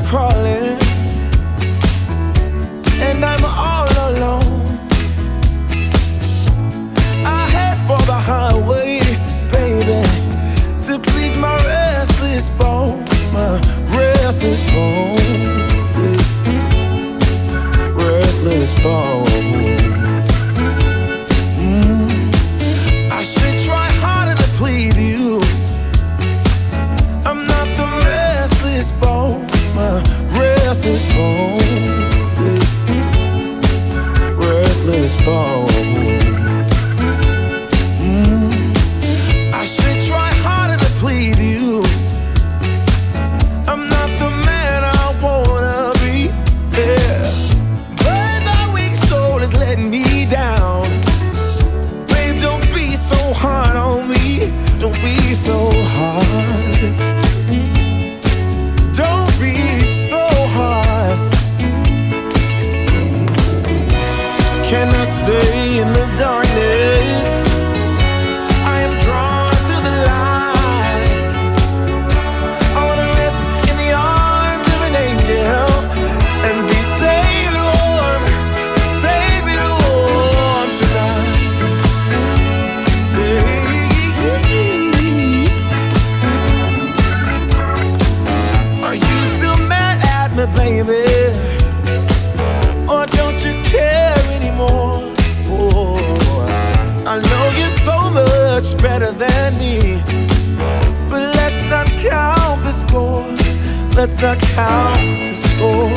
crawling, and I'm all alone. I head for the highway, baby, to please my restless bones, my restless bones, restless bones. I should try harder to please you. I'm not the restless bone, my restless bone, restless bone. I should try harder to please you. I'm not the man I wanna be. Yeah. But my weak soul is letting me down. Babe, don't be so hard on me. Don't be so hard. Don't be so hard. Can I stay in the darkness? I am drawn to the light. I wanna rest in the arms of an angel and be saved warm tonight. Are you still mad at me, baby? Or don't you care anymore? Oh, I know you're so much better than me, but let's not count the score. Let's not count the score.